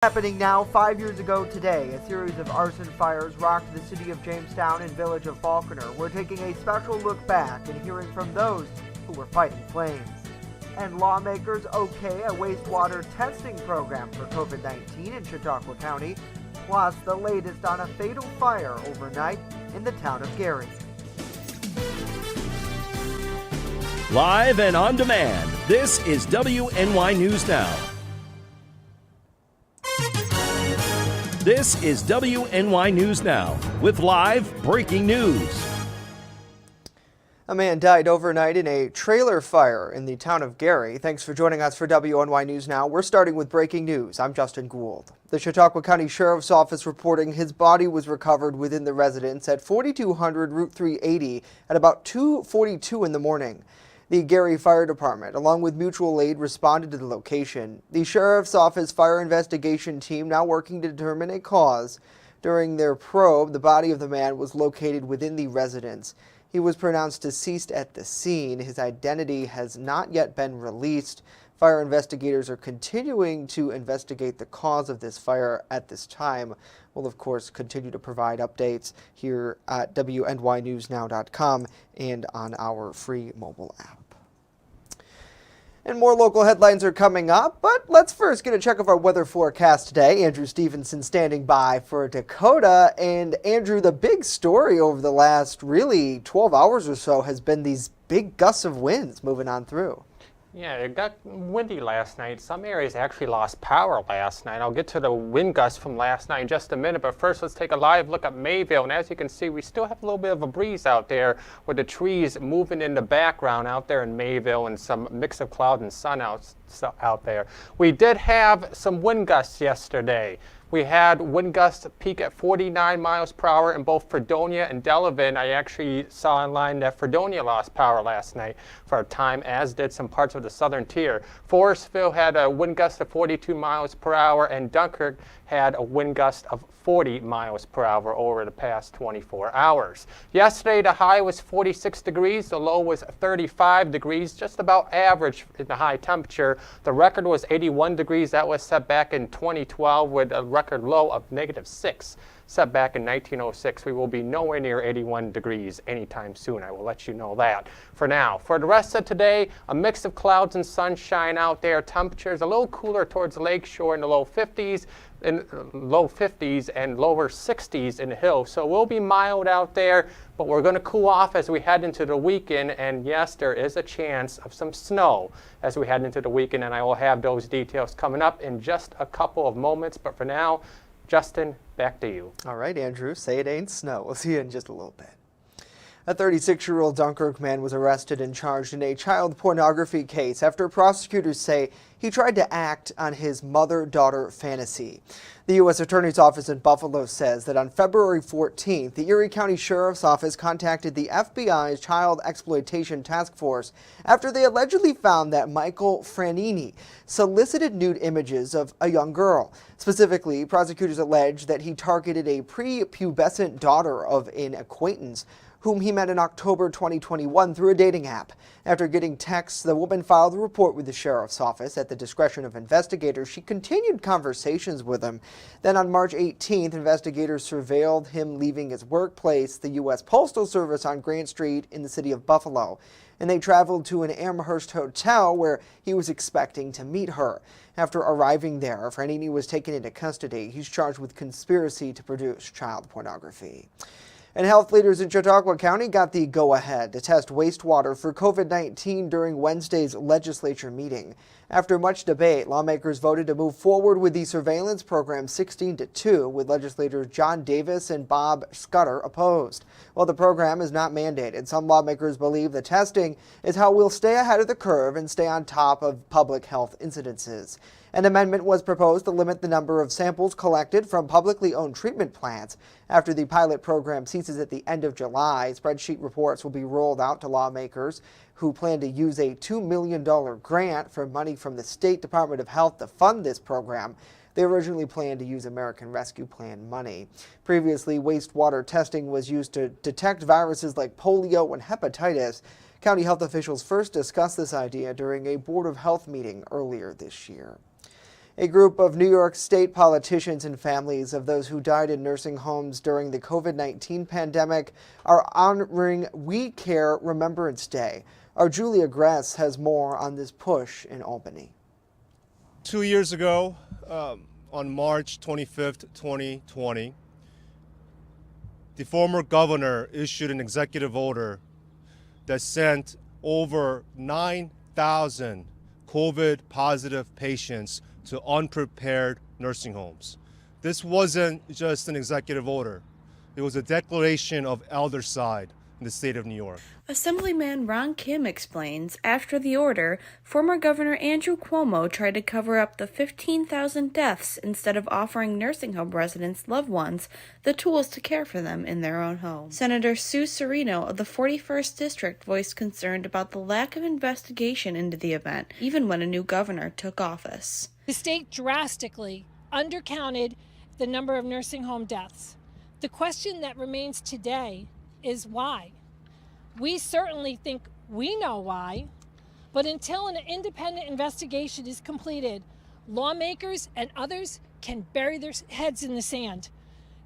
Happening now, 5 years ago today, a series of arson fires rocked the city of Jamestown and village of Falconer. We're taking a special look back and hearing from those who were fighting flames. And lawmakers okay a wastewater testing program for COVID-19 in Chautauqua County, plus the latest on a fatal fire overnight in the town of Gerry. Live and on demand, this is WNY News Now. This is WNY News Now with live breaking news. A man died overnight in a trailer fire in the town of Gerry. Thanks for joining us for WNY News Now. We're starting with breaking news. I'm Justin Gould. The Chautauqua County Sheriff's Office reporting his body was recovered within the residence at 4200 Route 380 at about 2:42 in the morning. The Gerry Fire Department, along with mutual aid, responded to the location. The Sheriff's Office fire investigation team now working to determine a cause. During their probe, the body of the man was located within the residence. He was pronounced deceased at the scene. His identity has not yet been released. Fire investigators are continuing to investigate the cause of this fire at this time. We'll, of course, continue to provide updates here at WNYNewsNow.com and on our free mobile app. And more local headlines are coming up, but let's first get a check of our weather forecast today. Andrew Stevenson standing by for Dakota. And Andrew, the big story over the last really 12 hours or so has been these big gusts of winds moving on through. Yeah, it got windy last night. Some areas actually lost power last night. I'll get to the wind gusts from last night in just a minute, but first let's take a live look at Mayville. And as you can see, we still have a little bit of a breeze out there with the trees moving in the background out there in Mayville and some mix of cloud and sun out there. We did have some wind gusts yesterday. We had wind gusts peak at 49 miles per hour in both Fredonia and Delavan. I actually saw online that Fredonia lost power last night for a time, as did some parts of the southern tier. Forestville had a wind gust of 42 miles per hour, and Dunkirk had a wind gust of 40 miles per hour over the past 24 hours. Yesterday, the high was 46 degrees. The low was 35 degrees, just about average in the high temperature. The record was 81 degrees. That was set back in 2012 with a record low of -6. Set back in 1906. We will be nowhere near 81 degrees anytime soon. I will let you know that. For now, for the rest of today, a mix of clouds and sunshine out there. Temperatures a little cooler towards the lake shore in the low 50s and lower 60s in the hills. So we'll be mild out there, but we're going to cool off as we head into the weekend. And yes, there is a chance of some snow as we head into the weekend, and I will have those details coming up in just a couple of moments. But for now, Justin, back to you. All right, Andrew, say it ain't snow. We'll see you in just a little bit. A 36-year-old Dunkirk man was arrested and charged in a child pornography case after prosecutors say he tried to act on his mother-daughter fantasy. The U.S. Attorney's Office in Buffalo says that on February 14th, the Erie County Sheriff's Office contacted the FBI's Child Exploitation Task Force after they allegedly found that Michael Franini solicited nude images of a young girl. Specifically, prosecutors allege that he targeted a prepubescent daughter of an acquaintance whom he met in October 2021 through a dating app. After getting texts, the woman filed a report with the sheriff's office. At the discretion of investigators, she continued conversations with him. Then on March 18th, investigators surveilled him leaving his workplace, the U.S. Postal Service on Grant Street in the city of Buffalo. And they traveled to an Amherst hotel where he was expecting to meet her. After arriving there, Franini was taken into custody. He's charged with conspiracy to produce child pornography. And health leaders in Chautauqua County got the go-ahead to test wastewater for COVID-19 during Wednesday's legislature meeting. After much debate, lawmakers voted to move forward with the surveillance program 16-2, with legislators John Davis and Bob Scudder opposed. While the program is not mandated, some lawmakers believe the testing is how we'll stay ahead of the curve and stay on top of public health incidences. An amendment was proposed to limit the number of samples collected from publicly owned treatment plants. After the pilot program ceases at the end of July, spreadsheet reports will be rolled out to lawmakers who plan to use a $2 million grant for money from the State Department of Health to fund this program. They originally planned to use American Rescue Plan money. Previously, wastewater testing was used to detect viruses like polio and hepatitis. County health officials first discussed this idea during a Board of Health meeting earlier this year. A group of New York State politicians and families of those who died in nursing homes during the COVID-19 pandemic are honoring We Care Remembrance Day. Our Julia Gress has more on this push in Albany. 2 years ago, on March 25th, 2020, the former governor issued an executive order that sent over 9,000 COVID-positive patients to unprepared nursing homes. This wasn't just an executive order. It was a declaration of eldercide in the state of New York. Assemblyman Ron Kim explains, after the order, former Governor Andrew Cuomo tried to cover up the 15,000 deaths instead of offering nursing home residents' loved ones the tools to care for them in their own home. Senator Sue Serino of the 41st District voiced concern about the lack of investigation into the event, even when a new governor took office. The state drastically undercounted the number of nursing home deaths. The question that remains today is why? We certainly think we know why, but until an independent investigation is completed, lawmakers and others can bury their heads in the sand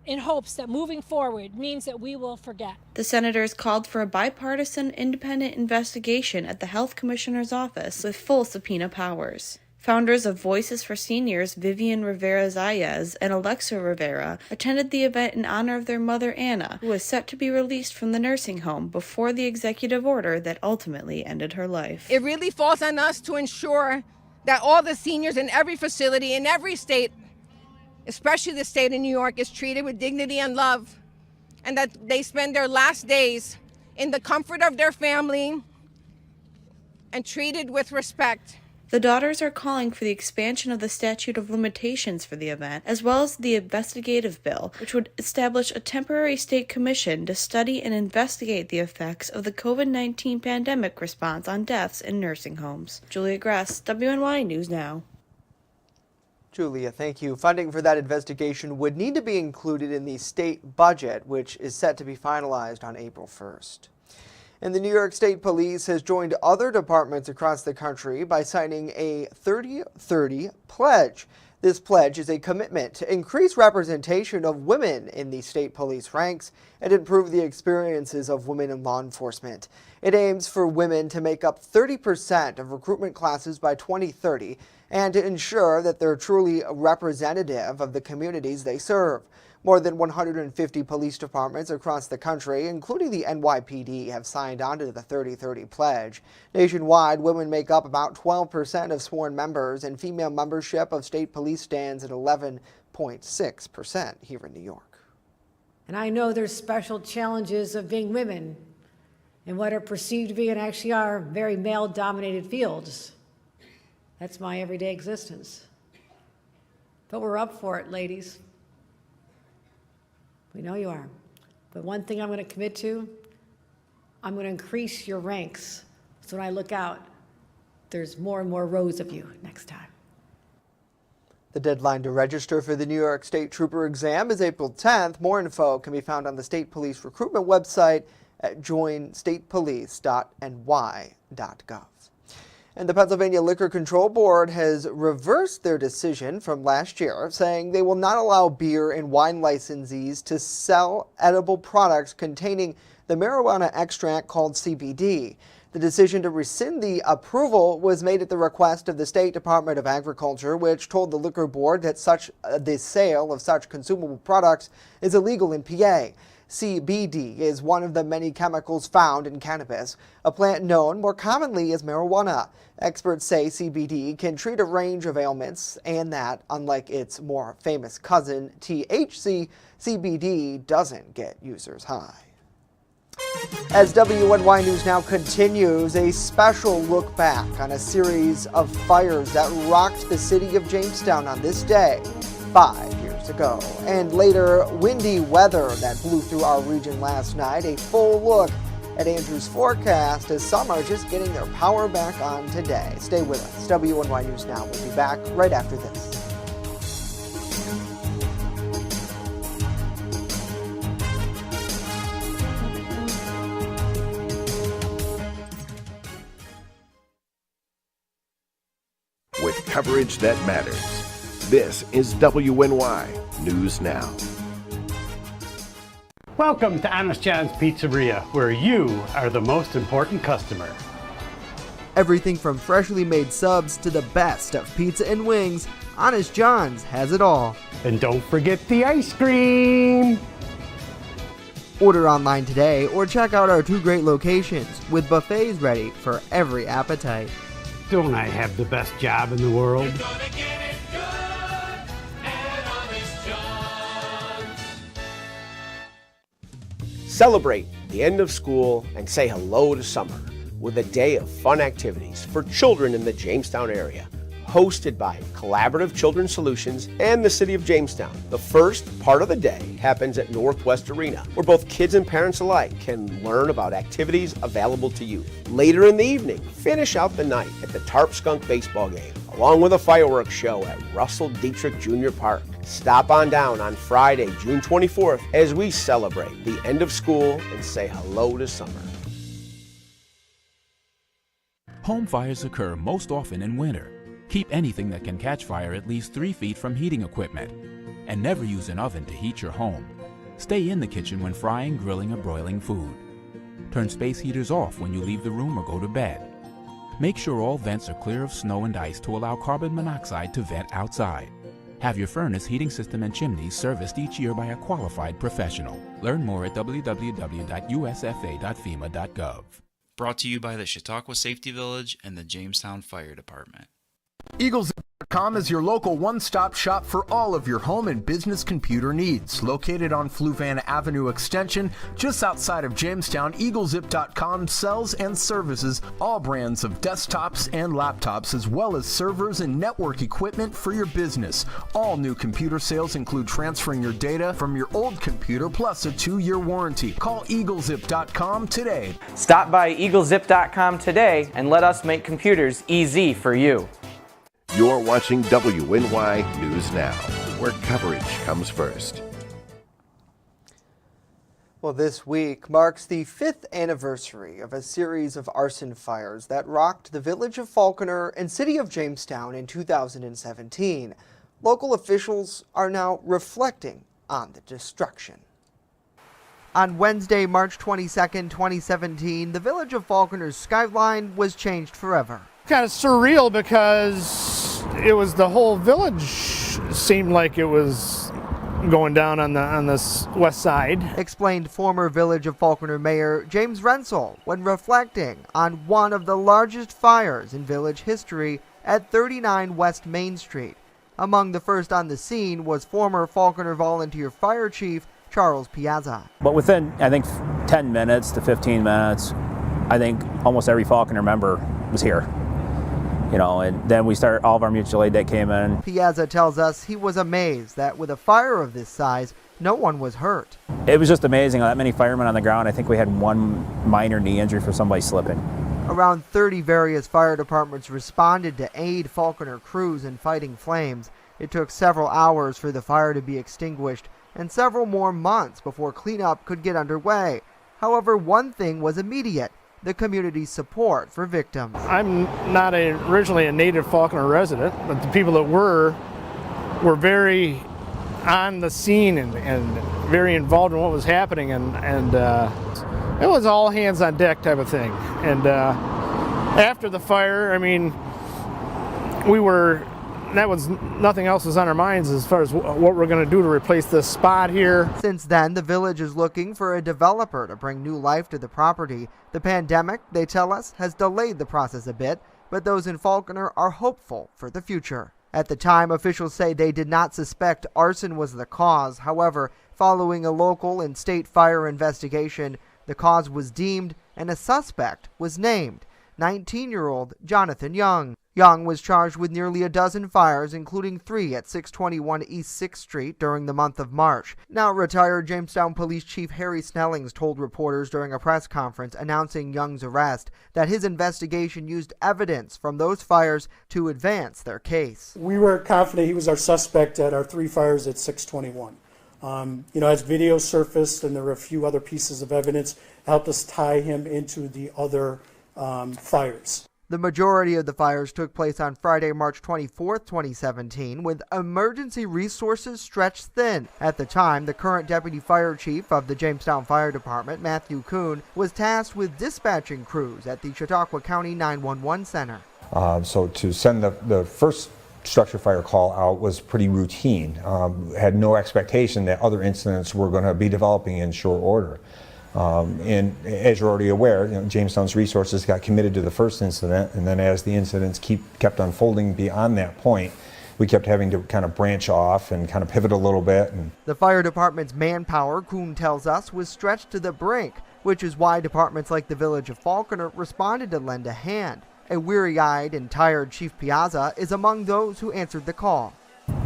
in hopes that moving forward means that we will forget. The senators called for a bipartisan independent investigation at the Health Commissioner's office with full subpoena powers. Founders of Voices for Seniors Vivian Rivera-Zayas and Alexa Rivera attended the event in honor of their mother Anna, who was set to be released from the nursing home before the executive order that ultimately ended her life. It really falls on us to ensure that all the seniors in every facility, in every state, especially the state of New York, is treated with dignity and love, and that they spend their last days in the comfort of their family and treated with respect. The daughters are calling for the expansion of the statute of limitations for the event, as well as the investigative bill, which would establish a temporary state commission to study and investigate the effects of the COVID-19 pandemic response on deaths in nursing homes. Julia Gress, WNY News Now. Julia, thank you. Funding for that investigation would need to be included in the state budget, which is set to be finalized on April 1st. And the New York State Police has joined other departments across the country by signing a 30-30 pledge. This pledge is a commitment to increase representation of women in the state police ranks and improve the experiences of women in law enforcement. It aims for women to make up 30% of recruitment classes by 2030 and to ensure that they're truly representative of the communities they serve. More than 150 police departments across the country, including the NYPD, have signed on to the 30-30 pledge. Nationwide, women make up about 12% of sworn members, and female membership of state police stands at 11.6% here in New York. And I know there's special challenges of being women in what are perceived to be and actually are very male-dominated fields. That's my everyday existence. But we're up for it, ladies. We know you are. But one thing I'm going to commit to, I'm going to increase your ranks. So when I look out, there's more and more rows of you next time. The deadline to register for the New York State Trooper exam is April 10th. More info can be found on the State Police recruitment website at joinstatepolice.ny.gov. And the Pennsylvania Liquor Control Board has reversed their decision from last year, saying they will not allow beer and wine licensees to sell edible products containing the marijuana extract called CBD. The decision to rescind the approval was made at the request of the State Department of Agriculture, which told the Liquor Board that the sale of such consumable products is illegal in PA. CBD is one of the many chemicals found in cannabis, a plant known more commonly as marijuana. Experts say CBD can treat a range of ailments and that, unlike its more famous cousin, THC, CBD doesn't get users high. As WNY News Now continues, a special look back on a series of fires that rocked the city of Jamestown on this day 5 years ago. And later, windy weather that blew through our region last night. A full look at Andrew's forecast as some are just getting their power back on today. Stay with us. WNY News Now will be back right after this. With coverage that matters. This is WNY News Now. Welcome to Honest John's Pizzeria, where you are the most important customer. Everything from freshly made subs to the best of pizza and wings, Honest John's has it all. And don't forget the ice cream! Order online today or check out our 2 great locations with buffets ready for every appetite. Don't I have the best job in the world? Celebrate the end of school and say hello to summer with a day of fun activities for children in the Jamestown area, hosted by Collaborative Children's Solutions and the City of Jamestown. The first part of the day happens at Northwest Arena, where both kids and parents alike can learn about activities available to youth. Later in the evening, finish out the night at the Tarp Skunk baseball game, along with a fireworks show at Russell Dietrich Jr. Park. Stop on down on Friday, June 24th, as we celebrate the end of school and say hello to summer. Home fires occur most often in winter. Keep anything that can catch fire at least 3 feet from heating equipment. And never use an oven to heat your home. Stay in the kitchen when frying, grilling, or broiling food. Turn space heaters off when you leave the room or go to bed. Make sure all vents are clear of snow and ice to allow carbon monoxide to vent outside. Have your furnace, heating system, and chimneys serviced each year by a qualified professional. Learn more at www.usfa.fema.gov. Brought to you by the Chautauqua Safety Village and the Jamestown Fire Department. EaglesZip.com is your local one-stop shop for all of your home and business computer needs. Located on Fluvan Avenue Extension, just outside of Jamestown, EaglesZip.com sells and services all brands of desktops and laptops, as well as servers and network equipment for your business. All new computer sales include transferring your data from your old computer plus a 2-year warranty. Call EaglesZip.com today. Stop by EaglesZip.com today and let us make computers easy for you. You're watching WNY News Now, where coverage comes first. Well, this week marks the 5th anniversary of a series of arson fires that rocked the village of Falconer and city of Jamestown in 2017. Local officials are now reflecting on the destruction. On Wednesday, March 22nd, 2017, the village of Falconer's skyline was changed forever. Kind of surreal because it was the whole village seemed like it was going down on the west side. Explained former Village of Falconer Mayor James Rensel when reflecting on one of the largest fires in village history at 39 West Main Street. Among the first on the scene was former Falconer Volunteer Fire Chief Charles Piazza. But within, I think, 10 minutes to 15 minutes, I think almost every Falconer member was here. You know, and then we started, all of our mutual aid that came in. Piazza tells us he was amazed that with a fire of this size, no one was hurt. It was just amazing, that many firemen on the ground. I think we had one minor knee injury for somebody slipping. Around 30 various fire departments responded to aid Falconer crews in fighting flames. It took several hours for the fire to be extinguished and several more months before cleanup could get underway. However, one thing was immediate: the community's support for victims. I'm not originally a native Falconer resident, but the people that were very on the scene and very involved in what was happening, and it was all hands on deck type of thing. And after the fire, I mean, nothing else was on our minds as far as what we're going to do to replace this spot here. Since then, the village is looking for a developer to bring new life to the property. The pandemic, they tell us, has delayed the process a bit, but those in Falconer are hopeful for the future. At the time, officials say they did not suspect arson was the cause. However, following a local and state fire investigation, the cause was deemed and a suspect was named: 19-year-old Jonathan Young. Young was charged with nearly a dozen fires, including 3 at 621 East 6th Street during the month of March. Now retired Jamestown Police Chief Harry Snellings told reporters during a press conference announcing Young's arrest that his investigation used evidence from those fires to advance their case. We were confident he was our suspect at our 3 fires at 621. As video surfaced and there were a few other pieces of evidence, helped us tie him into the other fires. The majority of the fires took place on Friday, March 24, 2017, with emergency resources stretched thin. At the time, the current deputy fire chief of the Jamestown Fire Department, Matthew Kuhn, was tasked with dispatching crews at the Chautauqua County 911 Center. So to send the first structure fire call out was pretty routine. Had no expectation that other incidents were going to be developing in short order. And as you're already aware, Jamestown's resources got committed to the first incident, and then as the incidents kept unfolding beyond that point, we kept having to kind of branch off and kind of pivot a little bit. The fire department's manpower, Kuhn tells us, was stretched to the brink, which is why departments like the Village of Falconer responded to lend a hand. A weary-eyed and tired Chief Piazza is among those who answered the call.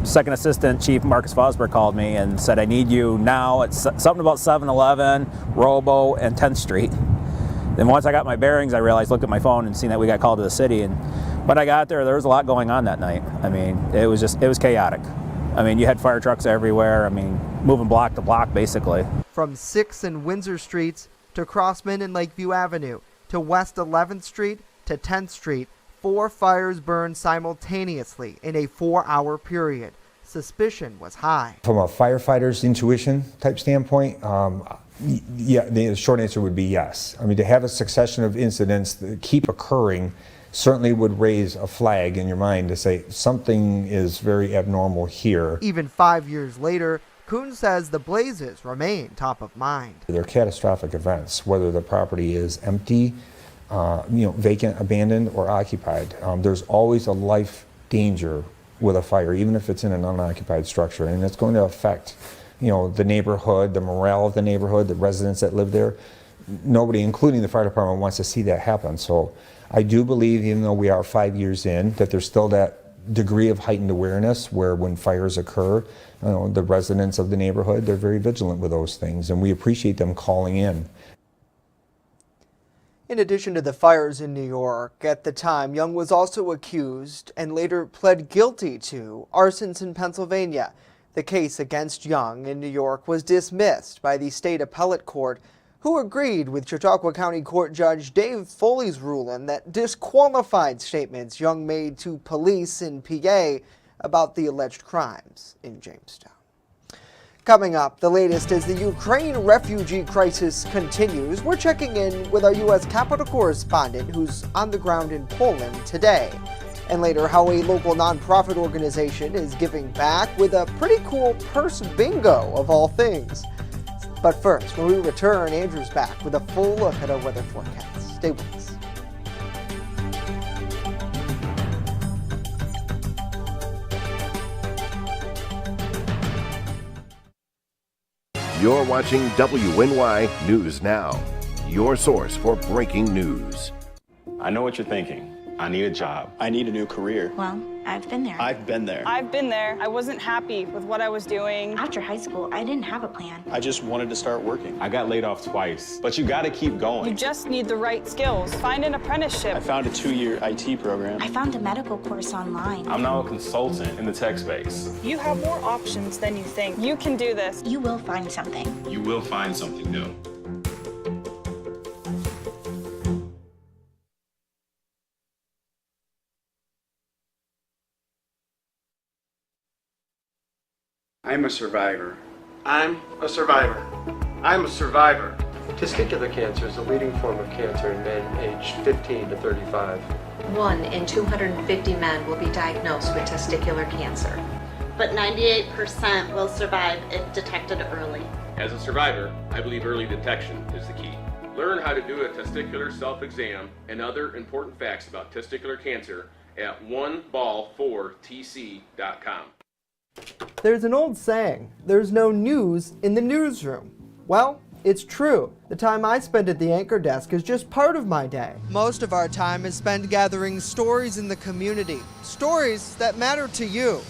Second Assistant Chief Marcus Fosberg called me and said, I need you now. It's something about 7-Eleven, Robo, and 10th Street. Then once I got my bearings, I realized, looked at my phone and seen that we got called to the city. And when I got there was a lot going on that night. I mean, it was chaotic. I mean, you had fire trucks everywhere. I mean, moving block to block, basically. From 6th and Windsor Streets to Crossman and Lakeview Avenue to West 11th Street to 10th Street, 4 fires burned simultaneously in a 4-hour period. Suspicion was high. From a firefighter's intuition type standpoint, yeah, the short answer would be yes. I mean, to have a succession of incidents that keep occurring certainly would raise a flag in your mind to say something is very abnormal here. Even 5 years later, Kuhn says the blazes remain top of mind. They're catastrophic events, whether the property is empty, vacant, abandoned, or occupied. There's always a life danger with a fire, even if it's in an unoccupied structure, and it's going to affect, the neighborhood, the morale of the neighborhood, the residents that live there. Nobody, including the fire department, wants to see that happen. So I do believe, even though we are 5 years in, that there's still that degree of heightened awareness where when fires occur, the residents of the neighborhood, they're very vigilant with those things, and we appreciate them calling in. In addition to the fires in New York, at the time, Young was also accused and later pled guilty to arsons in Pennsylvania. The case against Young in New York was dismissed by the state appellate court, who agreed with Chautauqua County Court Judge Dave Foley's ruling that disqualified statements Young made to police in PA about the alleged crimes in Jamestown. Coming up, the latest as the Ukraine refugee crisis continues. We're checking in with our U.S. Capitol correspondent who's on the ground in Poland today. And later, how a local nonprofit organization is giving back with a pretty cool purse bingo of all things. But first, when we return, Andrew's back with a full look at our weather forecast. Stay with us. You're watching WNY News Now, your source for breaking news. I know what you're thinking. I need a job. I need a new career. Well, I've been there. I've been there. I've been there. I wasn't happy with what I was doing. After high school, I didn't have a plan. I just wanted to start working. I got laid off twice, but you gotta keep going. You just need the right skills. Find an apprenticeship. I found a 2-year IT program. I found a medical course online. I'm now a consultant in the tech space. You have more options than you think. You can do this. You will find something. You will find something new. I'm a survivor. I'm a survivor. I'm a survivor. Testicular cancer is the leading form of cancer in men aged 15 to 35. 1 in 250 men will be diagnosed with testicular cancer. But 98% will survive if detected early. As a survivor, I believe early detection is the key. Learn how to do a testicular self-exam and other important facts about testicular cancer at oneball4tc.com. There's an old saying, there's no news in the newsroom. Well, it's true. The time I spend at the anchor desk is just part of my day. Most of our time is spent gathering stories in the community, stories that matter to you.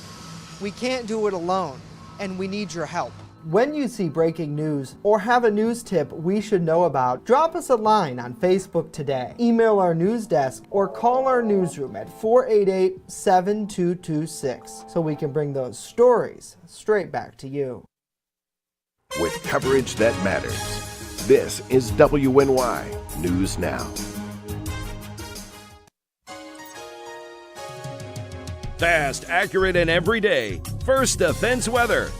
We can't do it alone, and we need your help. When you see breaking news or have a news tip we should know about, drop us a line on Facebook today, email our news desk, or call our newsroom at 488-7226 so we can bring those stories straight back to you. With coverage that matters, this is WNY News Now. Fast, accurate, and every day. First Defense Weather.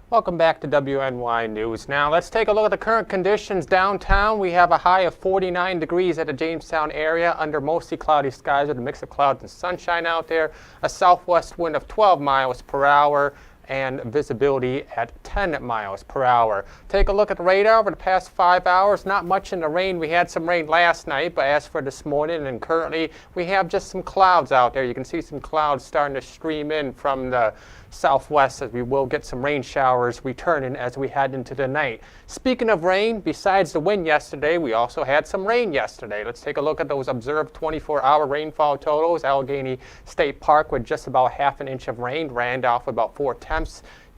Welcome back to WNY News Now. Let's take a look at the current conditions downtown. We have a high of 49 degrees at the Jamestown area under mostly cloudy skies with a mix of clouds and sunshine out there. A southwest wind of 12 miles per hour and visibility at 10 miles per hour. Take a look at the radar over the past 5 hours. Not much in the rain. We had some rain last night, but as for this morning and currently, we have just some clouds out there. You can see some clouds starting to stream in from the southwest as we will get some rain showers returning as we head into the night. Speaking of rain, besides the wind yesterday, we also had some rain yesterday. Let's take a look at those observed 24-hour rainfall totals. Allegany State Park with just about ½ an inch of rain. Randolph with about 4/10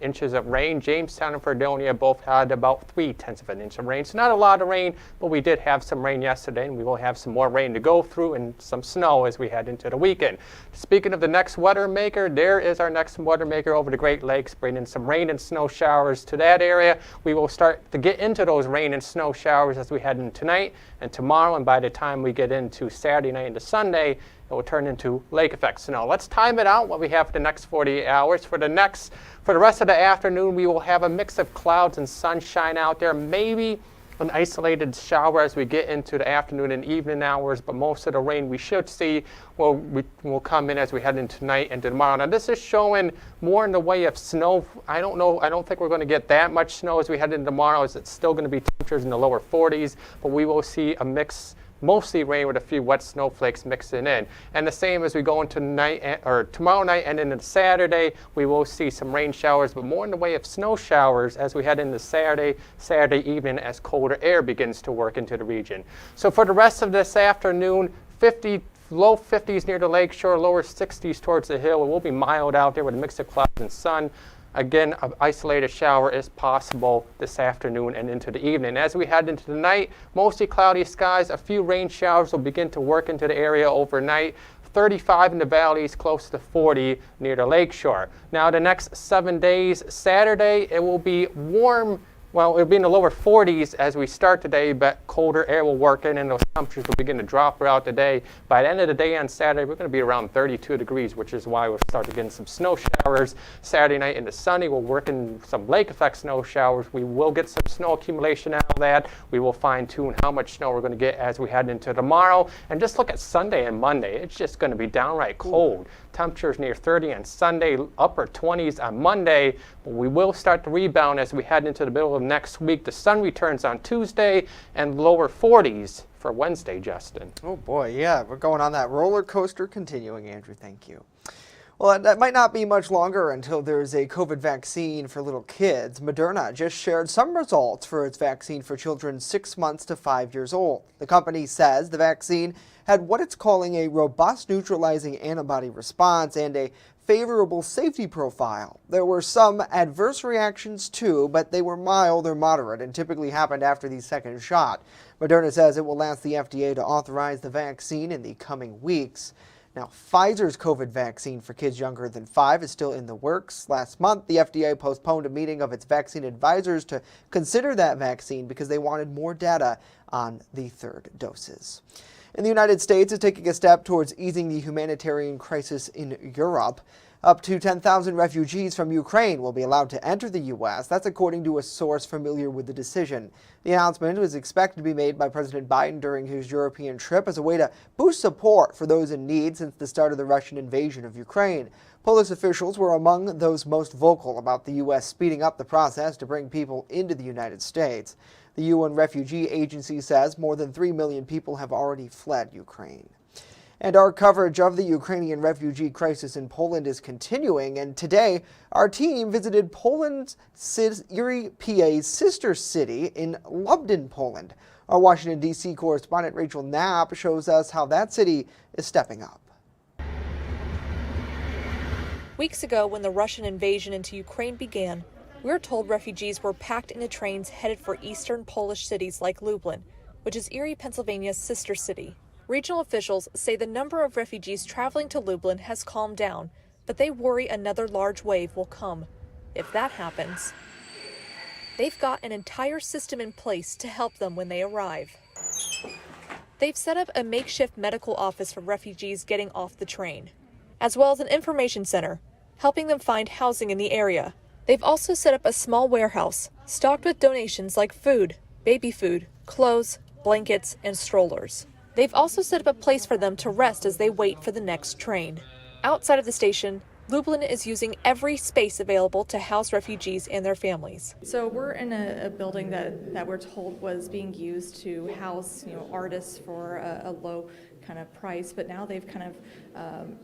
inches of rain. Jamestown and Fredonia both had about 3/10 of an inch of rain. So not a lot of rain, but we did have some rain yesterday, and we will have some more rain to go through and some snow as we head into the weekend. Speaking of the next weather maker, there is our next weather maker over the Great Lakes, bringing some rain and snow showers to that area. We will start to get into those rain and snow showers as we head into tonight and tomorrow, and by the time we get into Saturday night into Sunday, it will turn into lake effect snow. Let's time it out what we have for the next 48 hours. For the rest of the afternoon, we will have a mix of clouds and sunshine out there. Maybe an isolated shower as we get into the afternoon and evening hours, but most of the rain we should see will come in as we head into tonight and tomorrow. Now this is showing more in the way of snow. I don't think we're going to get that much snow as we head into tomorrow, as it's still going to be temperatures in the lower 40s, but we will see a mix, mostly rain with a few wet snowflakes mixing in. And the same as we go into tomorrow night and into Saturday, we will see some rain showers, but more in the way of snow showers as we head into Saturday evening as colder air begins to work into the region. So for the rest of this afternoon, low 50s near the lake shore, lower 60s towards the hill. It will be mild out there with a mix of clouds and sun. Again, an isolated shower is possible this afternoon and into the evening. As we head into the night, mostly cloudy skies. A few rain showers will begin to work into the area overnight. 35 in the valleys, close to 40 near the lakeshore. Now the next 7 days, Saturday, it will be warm. Well, it'll be in the lower 40s as we start today, but colder air will work in and those temperatures will begin to drop throughout the day. By the end of the day on Saturday, we're going to be around 32 degrees, which is why we'll start getting some snow showers. Saturday night into Sunday, we'll work in some lake effect snow showers. We will get some snow accumulation out of that. We will fine tune how much snow we're going to get as we head into tomorrow. And just look at Sunday and Monday. It's just going to be downright cold. Temperatures near 30 on Sunday, upper 20s on Monday. But we will start to rebound as we head into the middle of next week. The sun returns on Tuesday and lower 40s for Wednesday, Justin. Oh boy, yeah, we're going on that roller coaster continuing, Andrew. Thank you. Well, that might not be much longer until there's a COVID vaccine for little kids. Moderna just shared some results for its vaccine for children 6 months to 5 years old. The company says the vaccine had what it's calling a robust neutralizing antibody response and a favorable safety profile. There were some adverse reactions too, but they were mild or moderate and typically happened after the second shot. Moderna says it will ask the FDA to authorize the vaccine in the coming weeks. Now, Pfizer's COVID vaccine for kids younger than 5 is still in the works. Last month, the FDA postponed a meeting of its vaccine advisors to consider that vaccine because they wanted more data on the third doses. And the United States is taking a step towards easing the humanitarian crisis in Europe. Up to 10,000 refugees from Ukraine will be allowed to enter the U.S. That's according to a source familiar with the decision. The announcement was expected to be made by President Biden during his European trip as a way to boost support for those in need since the start of the Russian invasion of Ukraine. Polish officials were among those most vocal about the U.S. speeding up the process to bring people into the United States. The UN Refugee Agency says more than 3 million people have already fled Ukraine. And our coverage of the Ukrainian refugee crisis in Poland is continuing, and today our team visited Poland's Erie, PA's sister city in Lublin, Poland. Our Washington, D.C. correspondent Rachel Knapp shows us how that city is stepping up. Weeks ago, when the Russian invasion into Ukraine began, we were told refugees were packed into trains headed for eastern Polish cities like Lublin, which is Erie, Pennsylvania's sister city. Regional officials say the number of refugees traveling to Lublin has calmed down, but they worry another large wave will come. If that happens, they've got an entire system in place to help them when they arrive. They've set up a makeshift medical office for refugees getting off the train, as well as an information center, helping them find housing in the area. They've also set up a small warehouse, stocked with donations like food, baby food, clothes, blankets, and strollers. They've also set up a place for them to rest as they wait for the next train. Outside of the station, Lublin is using every space available to house refugees and their families. So we're in a building that we're told was being used to house, artists for a low kind of price, but now they've kind of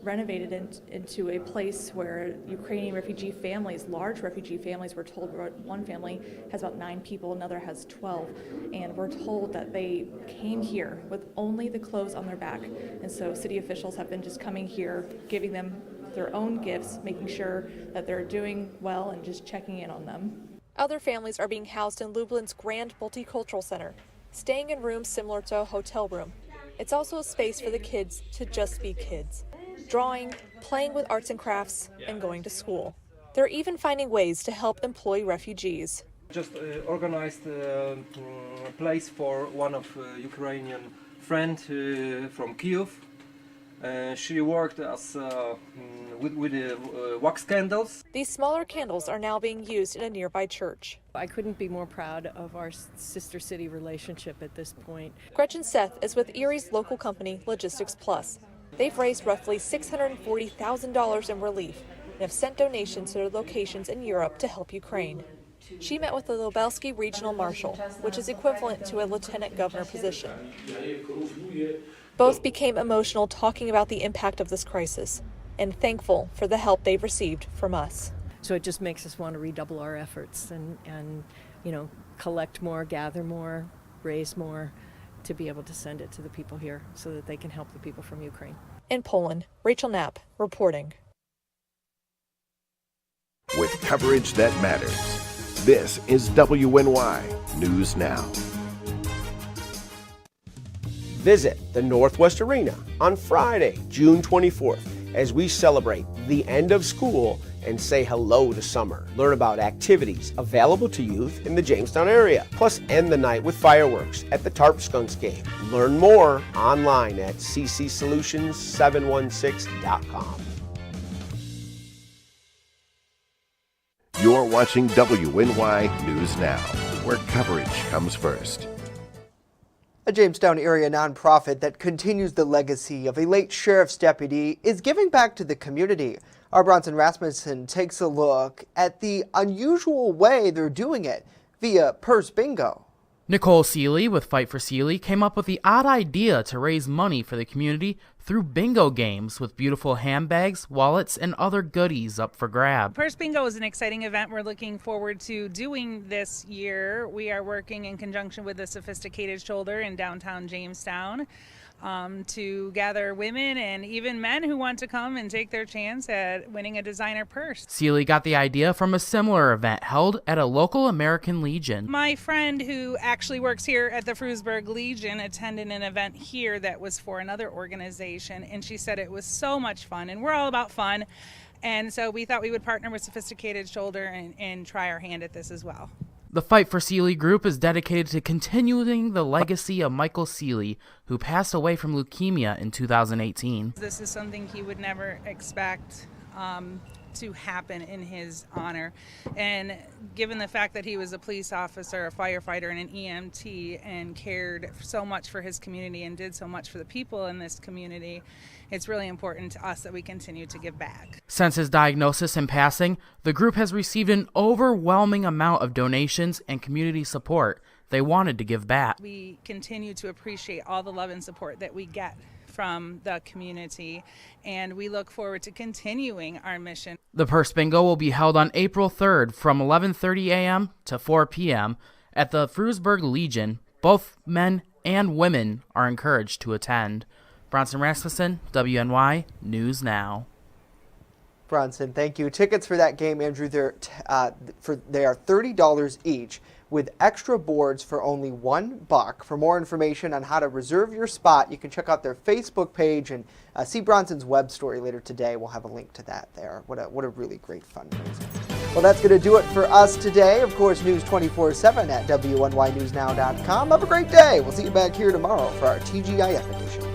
renovated it into a place where Ukrainian refugee families, large refugee families, we're told one family has about 9 people, another has 12, and we're told that they came here with only the clothes on their back, and so city officials have been just coming here, giving them their own gifts, making sure that they're doing well and just checking in on them. Other families are being housed in Lublin's Grand Multicultural Center, staying in rooms similar to a hotel room. It's also a space for the kids to just be kids, drawing, playing with arts and crafts, and going to school. They're even finding ways to help employ refugees. Just organized a place for one of Ukrainian friend from Kyiv. She worked as with wax candles. These smaller candles are now being used in a nearby church. I couldn't be more proud of our sister city relationship at this point. Gretchen Seth is with Erie's local company, Logistics Plus. They've raised roughly $640,000 in relief and have sent donations to their locations in Europe to help Ukraine. She met with the Lubelski Regional Marshal, which is equivalent to a lieutenant governor position. Both became emotional talking about the impact of this crisis and thankful for the help they've received from us. So it just makes us want to redouble our efforts and collect more, gather more, raise more to be able to send it to the people here so that they can help the people from Ukraine. In Poland, Rachel Knapp reporting. With coverage that matters, this is WNY News Now. Visit the Northwest Arena on Friday, June 24th, as we celebrate the end of school and say hello to summer. Learn about activities available to youth in the Jamestown area, plus end the night with fireworks at the Tarp Skunks game. Learn more online at ccsolutions716.com. You're watching WNY News Now, where coverage comes first. A Jamestown area nonprofit that continues the legacy of a late sheriff's deputy is giving back to the community. Our Bronson Rasmussen takes a look at the unusual way they're doing it via purse bingo. Nicole Seeley with Fight for Seeley came up with the odd idea to raise money for the community through bingo games with beautiful handbags, wallets, and other goodies up for grab. Purse Bingo is an exciting event we're looking forward to doing this year. We are working in conjunction with the Sophisticated Shoulder in downtown Jamestown to gather women and even men who want to come and take their chance at winning a designer purse. Seeley got the idea from a similar event held at a local American Legion. My friend who actually works here at the Frewsburg Legion attended an event here that was for another organization, and she said it was so much fun, and we're all about fun, and so we thought we would partner with Sophisticated Shoulder and try our hand at this as well. The Fight for Seeley group is dedicated to continuing the legacy of Michael Seeley, who passed away from leukemia in 2018. This is something he would never expect to happen in his honor. And given the fact that he was a police officer, a firefighter, and an EMT, and cared so much for his community and did so much for the people in this community, it's really important to us that we continue to give back. Since his diagnosis and passing, the group has received an overwhelming amount of donations and community support. They wanted to give back. We continue to appreciate all the love and support that we get from the community, and we look forward to continuing our mission. The Purse Bingo will be held on April 3rd from 11:30 a.m. to 4 p.m. at the Frewsburg Legion. Both men and women are encouraged to attend. Bronson Rasmussen, WNY News Now. Bronson, thank you. Tickets for that game, Andrew, they are $30 each, with extra boards for only $1. For more information on how to reserve your spot, you can check out their Facebook page and see Bronson's web story later today. We'll have a link to that there. What a really great fundraiser. Well, that's going to do it for us today. Of course, news 24/7 at WNYNewsNow.com. Have a great day. We'll see you back here tomorrow for our TGIF edition.